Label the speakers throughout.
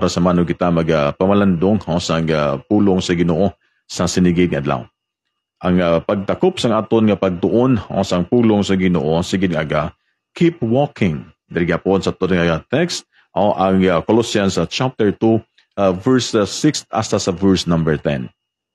Speaker 1: oras naman kita pamalandong sa pulong sa Ginoo sa sinigig adlaw. Ang pagtakop sa aton nga pagtuon sa pulong sa Ginoo sige nga keep walking. Diri gyapon sa aton nga text ang Colossians chapter 2 verse 6 hasta sa verse number 10.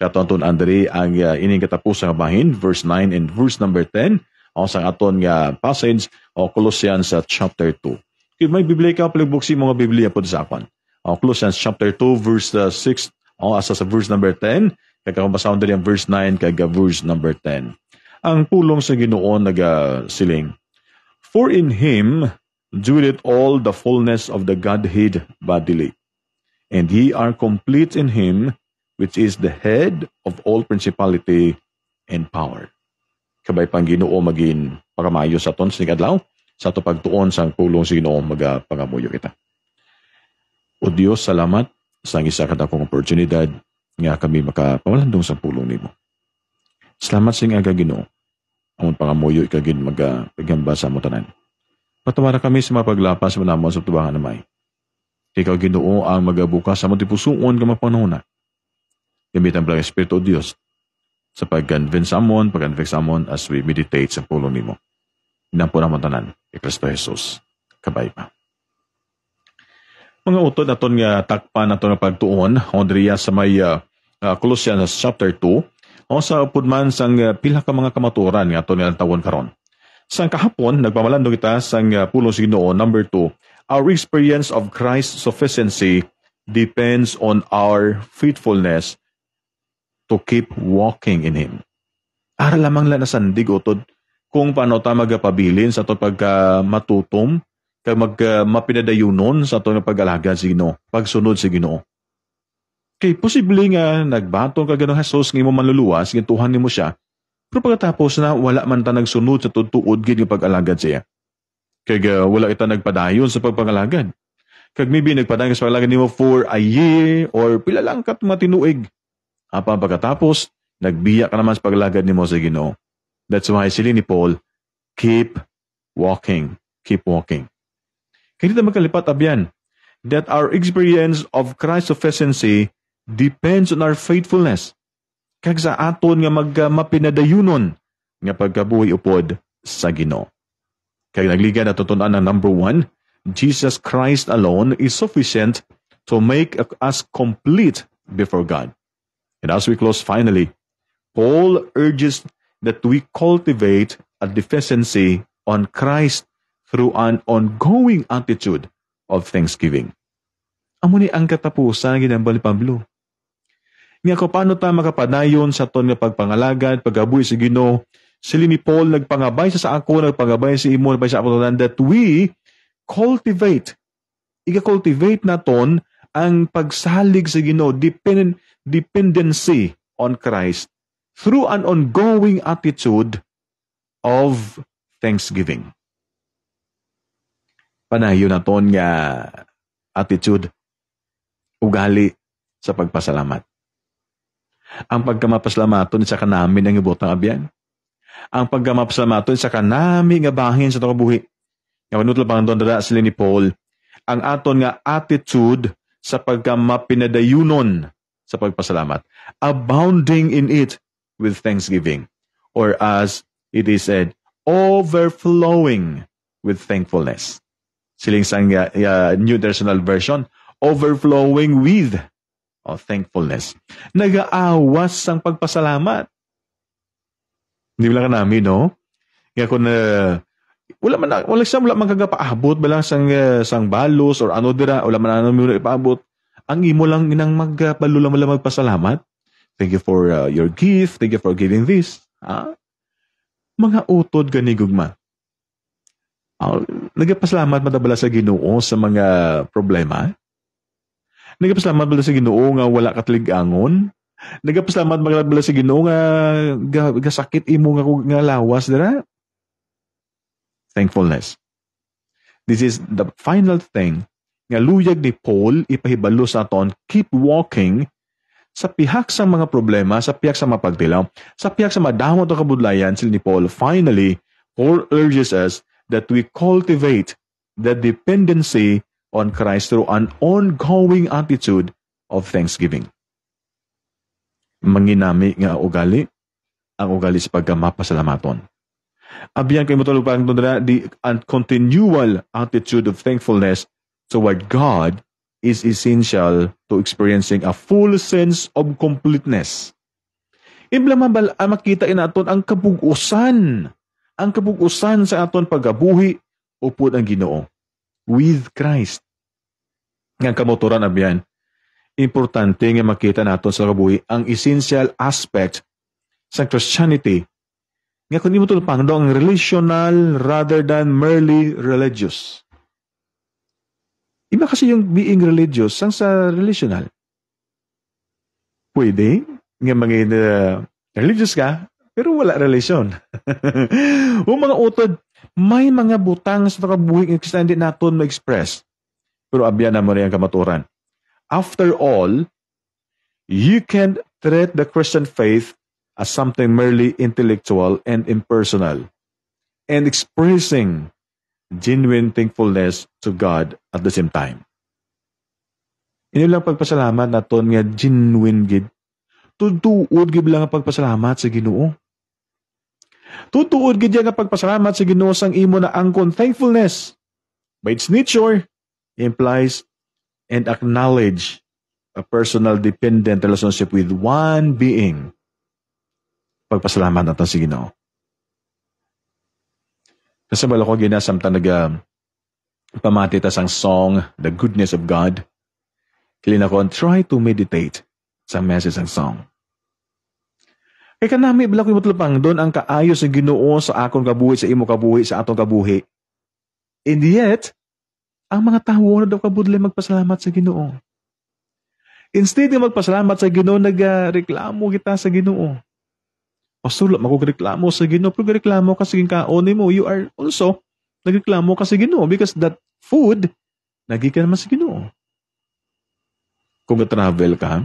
Speaker 1: Katon Andre ang ining katapusang bahin verse 9 and verse number 10 sa aton nga passage Colossians chapter 2. Kung may Biblia ka, palibuksi mga Biblia po sa akon. Colossians chapter 2, verse 6, asa sa verse number 10, kakabasaon din ang verse 9, kag verse number 10. Ang pulong sa Ginoo siling, for in Him dwelleth all the fullness of the Godhead bodily, and ye are complete in Him, which is the head of all principality and power. Kabay pang Ginoo maging pakamayo sa aton sa adlaw, sa ito pagtuon sa pulong sa Ginoo magapangamuyo kita. O Diyos, salamat sa isa kadakong oportunidad nga kami makapamalandong sa pulong nimo. Salamat sa nga Ginoo. Ang pangamuyo ikagin magagamba sa mutanan. Patawara kami sa mapaglapas manamon sa tubangan namay. Ikaw Ginoo ang magabukas sa matipusuon ka mapanuna. Gamit ang Blang Espiritu o Diyos sa pag-convince amon, pag-convince amon as we meditate sa pulong nimo. Inapo naman tanan, Kristo Jesus, kabay pa. Mga utod naton nga takpan naton nga pagtuon, Andrea sa may Colossians chapter 2, sa pudman sang pila ka mga kamaturan nga aton nga tawon karon. Sang kahapon, nagpamalandong kita sang pulong sa Ginoo, number 2, our experience of Christ's sufficiency depends on our faithfulness to keep walking in Him. Ara lamang lang na sandig utod, kung paano ta magpabilin sa ito matutom, kag mapinadayunon sa ito pag-alaga sa Ginoo, pagsunod sa Ginoo. Kay posible nga nagbatong ka ganong Jesus ng imo manluluwas, gintuhan ni mo siya, pero pagkatapos na wala man ta nagsunod sa tutuod gini pag-alagad siya. Kag wala kita nagpadayon sa pagpangalagad. Kag maybe nagpadayon sa pag-alagad nimo for a year or pila lang kat matinuig. Apa pagkatapos, nagbiya ka naman sa pag-alagad nimo sa Ginoo. That's why sila ni Paul, keep walking, keep walking. Kaya dito magkalipat abyan, that our experience of Christ's sufficiency depends on our faithfulness. Kag sa aton nga mapinadayunon nga pagkabuhi upod sa Ginoo. Kaya nagliga na tutunan ng number 1, Jesus Christ alone is sufficient to make us complete before God. And as we close finally, Paul urges that we cultivate a deficiency on Christ through an ongoing attitude of thanksgiving. Amo ni ang katapusan ng ginambal ni Pablo. Nga ko paano ta makapadayon sa ton nga pagpangalagad, pagabuhi sa Ginoo, sila ni Paul nagpangabay sa ako, nagpangabay sa imo, nagpangabay sa ako, that we cultivate, ika-cultivate naton ang pagsalig sa Ginoo, dependency on Christ, through an ongoing attitude of thanksgiving. Panayo na ton nga attitude, ugali sa pagpasalamat. Ang pagkamapasalamaton sa kanami ng ibutang abyan. Ang pagkamapasalamaton sa kanami nga bahin sa takabuhi. Nga manutla pang doon dada sila ni Paul, ang aton nga attitude sa pagkamapinadayunon sa pagpasalamat, abounding in it with thanksgiving, or as it is said, overflowing with thankfulness. Siling sang New International Version, overflowing with thankfulness. Nag-aawas sang pagpasalamat. Hindi mo lang ka namin, no? Nga kung wala man kagapaabot, wala sang balos or ano dira, wala man ano ipaabot. Ang imo lang inang magpalo lang magpasalamat. Thank you for your gift. Thank you for giving this. Mga utod ganigugma. Nagpasalamat madabala sa Ginoo sa mga problema. Nagpasalamat madabala sa Ginoo nga wala katligangon. Nagpasalamat madabala sa Ginoo nga gasakit imo nga lawas dira. Thankfulness. This is the final thing nga luyag ni Paul ipahibalo sa aton, keep walking sa pihak sa mga problema, sa pihak sa mapagtilaw, sa pihak sa madamot o kabudlayan. Sila ni Paul, finally, Paul urges us that we cultivate the dependency on Christ through an ongoing attitude of thanksgiving. Manginami nga ugali, ang ugali sa pagkamapasalamaton. Abiyan kay matulog pang the continual attitude of thankfulness toward God is essential to experiencing a full sense of completeness. Ibla mabal makita inaton ang kabugusan sa aton pagkabuhi upod ang Ginoo with Christ. Nga kamotoran abiyan, importante nga makita naton sa kabuhi ang essential aspect sa Christianity. Nga kung imo tulpang do ang relational rather than merely religious. Iba kasi yung being religious sang sa relational. Pwede nga mga religious ka pero wala relasyon. O mga utod, may mga butang sa kabuhi nga Christianity naton ma-express. Pero abyan na mo rin ang kamaturan. After all, you can treat the Christian faith as something merely intellectual and impersonal, and expressing genuine thankfulness to God at the same time. Ino lang pagpasalamat naton nga genuine gid. Tutuod gid lang ang pagpasalamat sa Ginoo. Tutuod gid nga pagpasalamat sa Ginoo sang imo na angkon thankfulness. By its nature, implies and acknowledge a personal dependent relationship with one being. Pagpasalamat natin sa Ginoo. Kasi bala ko ginasamtang pamati tas ang song, The Goodness of God. Kilina ko, try to meditate sa message ang song. Kaya kanami, bala ko imutulapang doon ang kaayo sa Ginoo sa akong kabuhi, sa imo kabuhi, sa atong kabuhi. And yet, ang mga tao na daw kabudlay magpasalamat sa Ginoo. Instead ng magpasalamat sa Ginoo, nagreklamo kita sa Ginoo. Pastor, magreklamo sa Ginoo, pero reklamo ka sa kaon mo, you are also nagreklamo ka sa Ginoo because that food, nagikan naman sa Ginoo. Kung travel ka,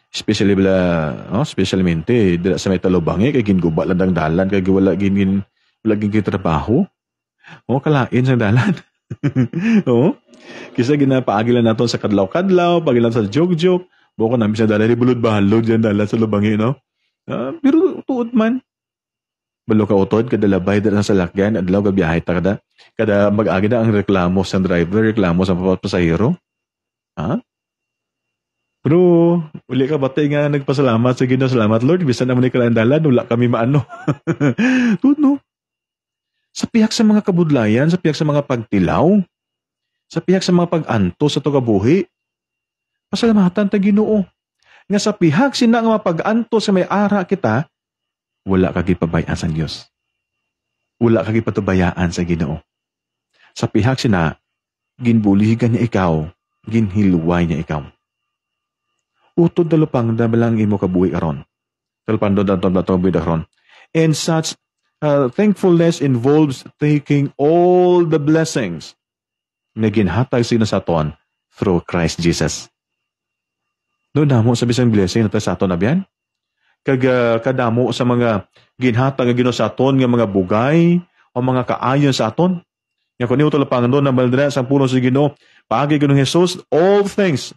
Speaker 1: especially specialmente dila sa may talubangi, kay ginguba lang ang dalan, kay wala gin trabaho, kalain sa dalan. Kisa ginapaagilan naton sa kadlaw-kadlaw, pagilan sa joke-joke, buko namin sa dalan, bulod bahalod dyan dalan sa lubangi, no? Pero tuod man. Balo ka utod, kada labay na sa lakyan, adlaw ka biyahe ta kada mag-agi na ang reklamo sa driver, reklamo sa pasahero. Ha? Pero, uli ka batay nga nagpasalamat sa Ginoo, salamat Lord, bisan naman ni kalandalan, wala kami maano. Tuod no? Sa pihak sa mga kabudlayan, sa pihak sa mga pagtilaw, sa pihak sa mga pag-anto sa tugabuhi, pasalamatan ta Ginoo. Nga sa pihak sina nga mapag-anto sa may ara kita, wala kagi pabayaan sa Dios. Wala kagi patubayaan sa Ginoo. Sa pihak sina, ginbuligan niya ikaw, ginhilway niya ikaw. Utod dalupang dabalang imo kabuhi karon. Talpando daton karon. And such thankfulness involves taking all the blessings na ginhatag sino sa aton through Christ Jesus. Doon damo sa bisang blessing na sa aton abyan. Kadamo sa mga ginhatag nga Ginoo sa aton nga mga bugay o mga kaayon sa aton. Nga kung ito lapang doon na baldra sa puno sa Ginoo, paagi Ginoong Jesus, all things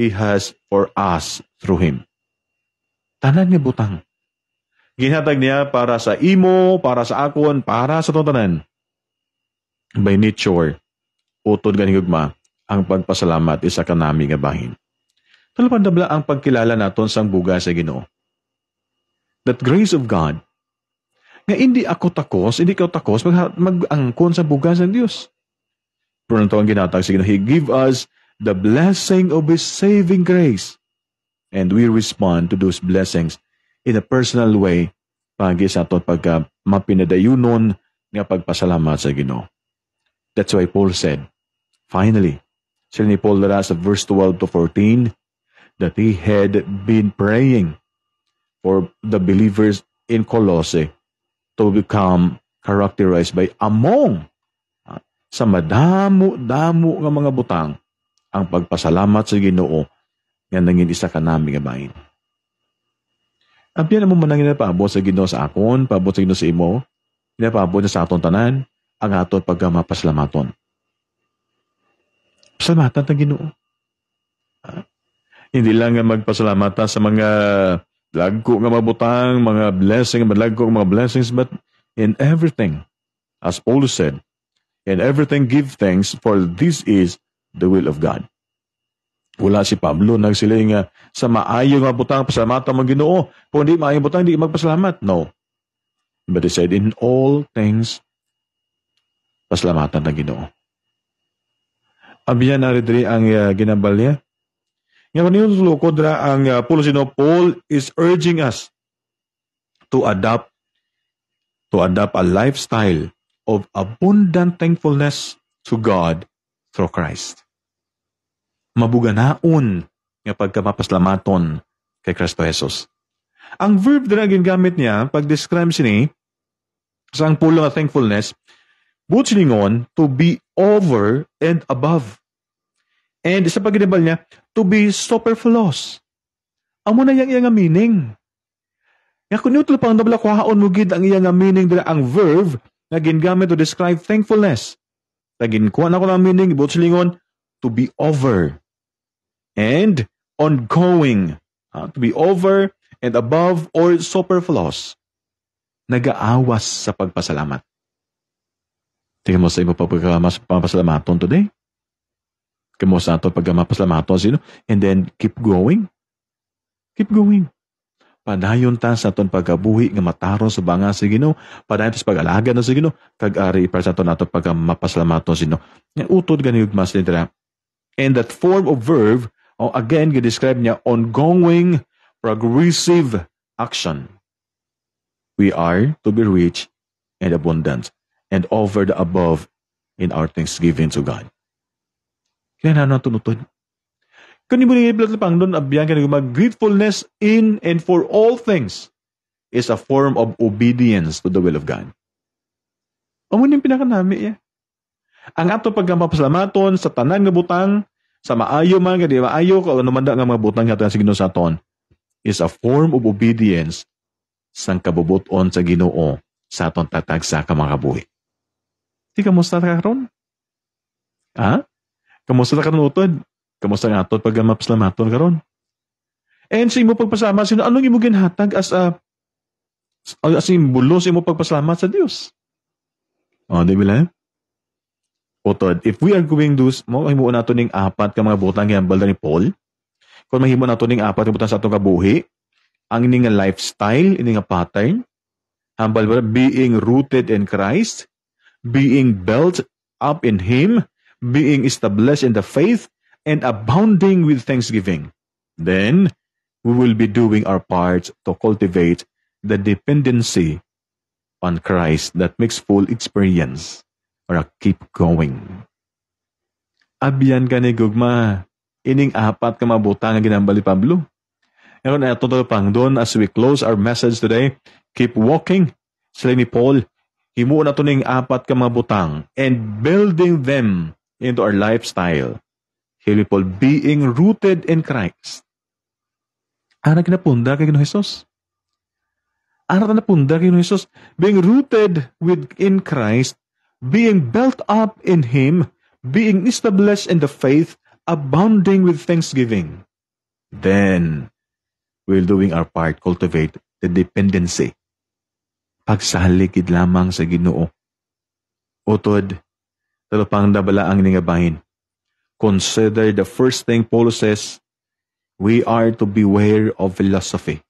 Speaker 1: He has for us through Him. Tanan nga butang. Ginhatag niya para sa imo, para sa akon, para sa tanan. By nature, utod ganing gugma, ang pagpasalamat isa kanami nga bahin. Talapandabla ang pagkilala naton sang buga sa Ginoo. That grace of God, nga hindi ako takos, hindi ka takos, mag-angkon sa buga sa Diyos. Pero nito ang ginatag sa Ginoo, He give us the blessing of His saving grace. And we respond to those blessings in a personal way pagi sa aton pagka mapinadayunon nga pagpasalamat sa Ginoo. That's why Paul said, finally, sila ni Paul dara sa verse 12 to 14, that he had been praying for the believers in Colossae to become characterized by among sa madamo-damo nga mga butang ang pagpasalamat sa Ginoo nga nangin isa ka nami nga bahin. Abyan mo manangin na paabot sa Ginoo sa akon, paabot sa Ginoo sa imo, paabot sa aton tanan, ang aton pagmapasalamatton. Pasalamatan ta Ginoo. Hindi lang nga magpasalamatan sa mga lagko nga mabutang, mga blessing, malagko nga mga blessings, but in everything, as Paul said, in everything give thanks, for this is the will of God. Wala si Pablo nagsiling nga sa maayo nga butang pasalamatan mo Ginoo. Kung hindi maayo butang, hindi magpasalamat. No. But he said, in all things, pasalamatan na Ginoo. Abiyan na rin ang ginambal niya. Nga kaniyong sulukod na ang Paul is urging us to adopt a lifestyle of abundant thankfulness to God through Christ. Mabuganaon nga pagkamapaslamaton kay Kristo Jesus. Ang verb na gingamit niya pag-describe sini sa ang pulo nga thankfulness, butsingon to be over and above. And sa pagginibal niya, to be superfluous. Amo na yang meaning. Nga kung ito pang nabalakwaon mo gid ang iyang meaning dila ang verb na gingamit to describe thankfulness. Naginkuha na ko ng meaning, butsingon, to be over and ongoing. To be over and above or superfluous. Nagaawas sa pagpasalamat. Tingnan mo sa imo pagpapasalamaton today. Kamusta nato pagmapasalamaton sino? And then keep going. Keep going. Padayon ta sa aton pagkabuhi nga mataro sa banga sa Ginoo, padayon ta sa pag-alaga na sa Ginoo, kag-ari para sa aton nato pagmapasalamaton sino. Nga utod gani ug mas nila. And that form of verb, again gi-describe niya ongoing progressive action. We are to be rich and abundant and over the above in our thanksgiving to God. Kaya na tunutod. Kung mo nang iplatapang doon, abiyang ka mag-gratefulness in and for all things is a form of obedience to the will of God. Amo yung pinakanami Ang ato pagpapasalamaton sa tanan nga butang, sa maayo man, kadi maayo, kung ano man nga mga butang nga sa Ginoo sa aton, is a form of obedience sang kabubuton sa Ginoo sa aton tatag sa kamakabuhi. Di kamusta ka karon? Kamusta ka karon utod? Kamusta nga aton pagmapasalamaton karon? And sa imo pagpasalamat sino anong imo ginhatag as simbolo sa imo pagpasalamat sa Dios? Di ba? Utod, if we are going to mahimo nato ning apat ka mga butang gihambal ni Paul, kung mahimo nato ning apat ka butang sa atong kabuhi, ang ini nga lifestyle, ini nga pattern, hambal ba being rooted in Christ, being built up in Him, being established in the faith, and abounding with thanksgiving. Then, we will be doing our part to cultivate the dependency on Christ that makes full experience or keep going. Abyan ka ni Gugma, ining apat ka mabutang nga ginambal ni Pablo. Ngayon, ito pang doon as we close our message today, keep walking. Sila ni Paul, himuon na ito ning apat ka mga butang and building them into our lifestyle. Here Paul, being rooted in Christ. Ano kinapunda kay Ginoong Jesus? Ano kinapunda kay Ginoong Jesus? Being rooted within Christ, being built up in Him, being established in the faith, abounding with thanksgiving. Then, we're doing our part, cultivate the dependency. Pagsaligid lamang sa Ginoo. Utod, talupang dabala ang ningabahin. Consider the first thing Paul says, we are to beware of philosophy.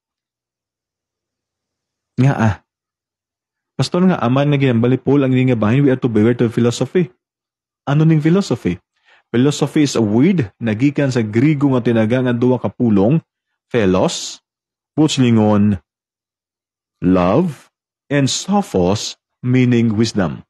Speaker 1: Nga Pastor nga, aman nga ginambali Paul ang ningabahin, we are to beware of philosophy. Ano ning philosophy? Philosophy is a word na gikan sa Grigo nga tinagang ang duwa ka pulong, philos, putslingon, love, and sophos, meaning wisdom.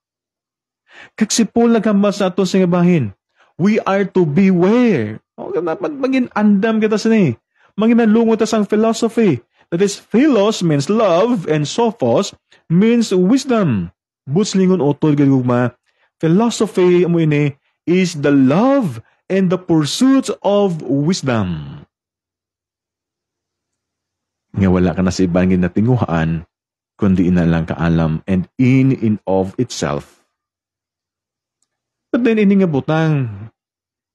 Speaker 1: Kag si Paul nagambal sa ato sa ngabahin, we are to beware. Maging andam kita sa ni. Maging nalungot sang philosophy. That is, philos means love and sophos means wisdom. Butslingon otol gagugma, philosophy mo ini is the love and the pursuit of wisdom. Nga wala ka na sa ibang natinguhaan, kundi ina lang kaalam and in of itself. But then, ini nga butang,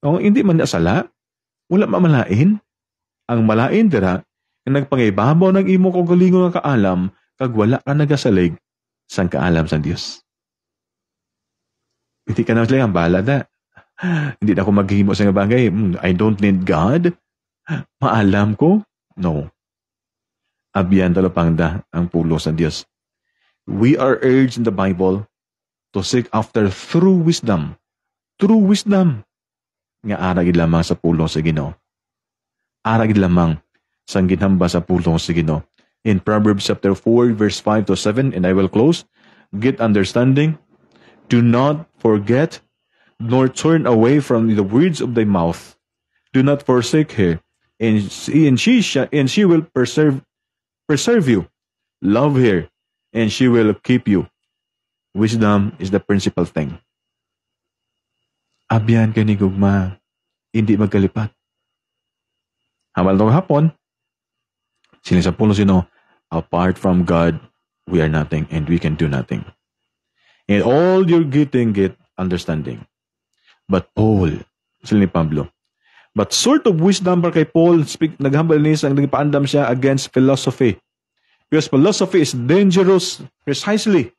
Speaker 1: O hindi man niya sala, wala mamalain. Ang malain dira, nga nagpangibabaw ng imo kong galingon nga kaalam, kag wala ka nagasalig sang kaalam sa Dios. Hindi ka na sila ang bala na. Hindi na ako maghimo sa nga bagay. I don't need God. Maalam ko? No. Abyan talapangda ang pulo sa Dios. We are urged in the Bible to seek after true wisdom. True wisdom. Nga aragid lamang sa pulo sa Ginoo. Aragid lamang sang ginhamba sa pulo sa Ginoo. In Proverbs chapter 4 verse 5 to 7, and I will close, get understanding, do not forget, nor turn away from the words of thy mouth. Do not forsake her, and she will preserve you. Love her, and she will keep you. Wisdom is the principal thing. Abyan kay ni gugma, hindi magkalipat. Hamal nung hapon, sila sa pulo sino, apart from God, we are nothing and we can do nothing. In all you're getting, get understanding. But Paul, sila ni Pablo, but sort of wisdom para kay Paul, naghambal niya, nagpaandam siya against philosophy. Because philosophy is dangerous precisely.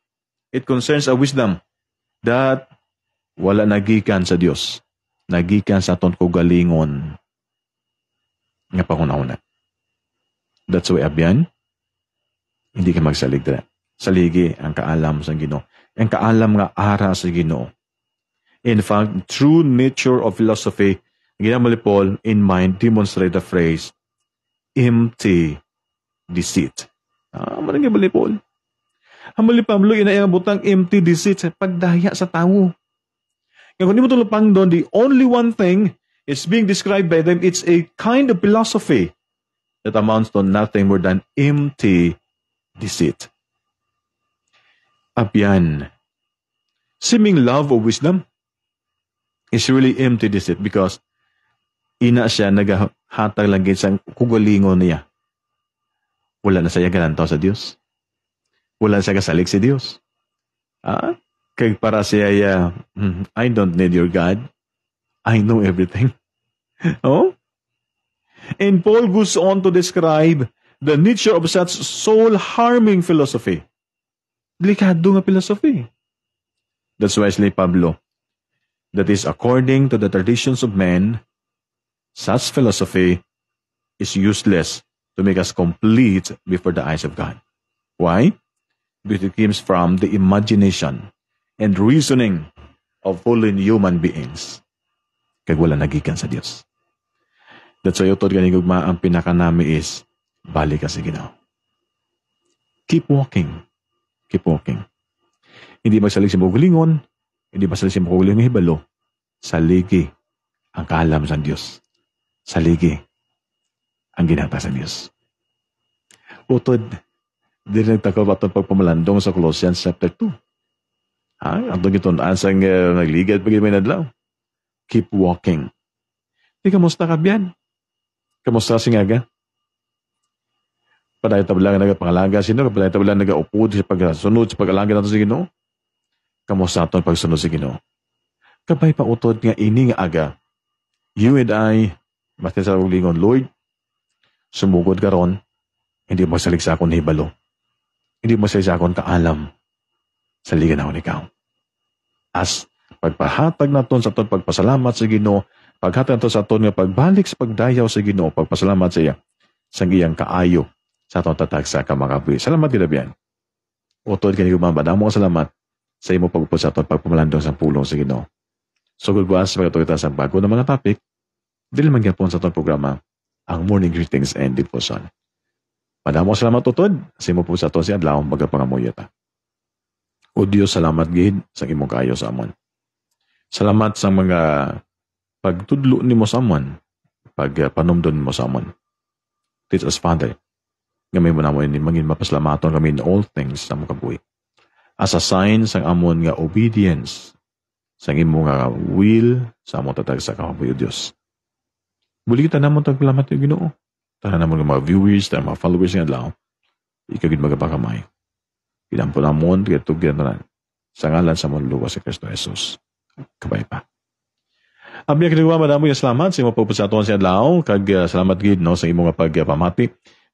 Speaker 1: It concerns a wisdom that wala nagikan sa Dios. Nagikan sa aton kaugalingon nga pangunahuna. That's why abyan, hindi ka magsalig dira. Saligi ang kaalam sa Ginoo. Ang kaalam nga ara sa Ginoo. In fact, true nature of philosophy, ginamali Paul in mind demonstrate the phrase empty deceit. Manang bali Paul. Hamali Pablo inayang butang empty deceit sa pagdaya sa tao. Kung hindi mo tulupang doon, the only one thing is being described by them, it's a kind of philosophy that amounts to nothing more than empty deceit. Abyan, seeming love of wisdom is really empty deceit because ina siya naghatag lang sa kugalingon niya. Wala na siya ganantaw sa Dios. Wala siya kasalig sa Dios. Kaya para siya, I don't need your God. I know everything. Oh? And Paul goes on to describe the nature of such soul-harming philosophy. Delikado nga philosophy. That's why si Pablo, that is according to the traditions of men, such philosophy is useless to make us complete before the eyes of God. Why? Because it comes from the imagination and reasoning of fallen human beings. Kaya wala nagikan sa Diyos. That's why utod ganing gugma ang pinakanami is balik ka sa Ginoo. Keep walking. Keep walking. Hindi magsalig sa magulingon, hindi magsalig sa magulingon ng hibalo, saligi ang kaalam sa Diyos. Saligi ang ginata sa Diyos. Utod, di nagtakaw ba itong pagpamalandong sa Colossians chapter 2. Ang itong ansang nagligad pag may nadlaw. Keep walking. Di kamusta ka biyan? Kamusta singaga? Paday tabalang nagapangalaga sino? Paday tabalang nagaupod sa pagsunod sa pag-alaga nato sa Ginoo? Kamusta itong pagsunod sa Ginoo? Kabay pa utod nga ini nga aga. You and I, basta sa ulingon, Lord, sumugod ka ron, hindi mo masalig sa akong hibalo. Hindi mo masalig sa akong kaalam. Saligan ako ikaw. As pagpahatag naton sa aton pagpasalamat sa Ginoo, paghatag naton sa aton nga pagbalik sa pagdayaw sa Ginoo, pagpasalamat sa iya sa iyang kaayo sa aton tatag sa kamakabuhi. Salamat ginabiyan. Utod kani gumamba mo salamat sa imo pagpupod sa aton pagpamalandong sa pulong sa Ginoo. So gugwas pagatuita sa bago na mga topic, dili man gyapon sa aton programa ang morning greetings and devotion. Madamo salamat utod sa imo pagpupod sa aton si adlaw magapangamuyota. O Diyos, salamat gid sa imong kaayo sa amon. Salamat sa mga pagtudlo nimo sa amon, pagpanumdon mo sa amon. Teach us, Father, gamay mo namo ini mangin mapasalamaton kami in all things sa among kabuhi. As a sign sa amon nga obedience sa imong nga will sa among tatag sa kabuhi, O Dios. Buli kita namon taglamat yung Ginoo. Tanan namon nga mga viewers, mga followers nga adlaw. Ikaw gid magapakamay. Pinampo namon, tugyan na sa ngalan sa mga luwa si Kristo Jesus. Kabay pa. Abiyang kinagawa, madamo yung salamat sa imong pagpunta sa aton sa adlaw, kag salamat gid no sa imong pagpamati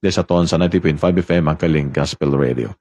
Speaker 1: sa aton sa 90.5 FM ang Kaling Gospel Radio.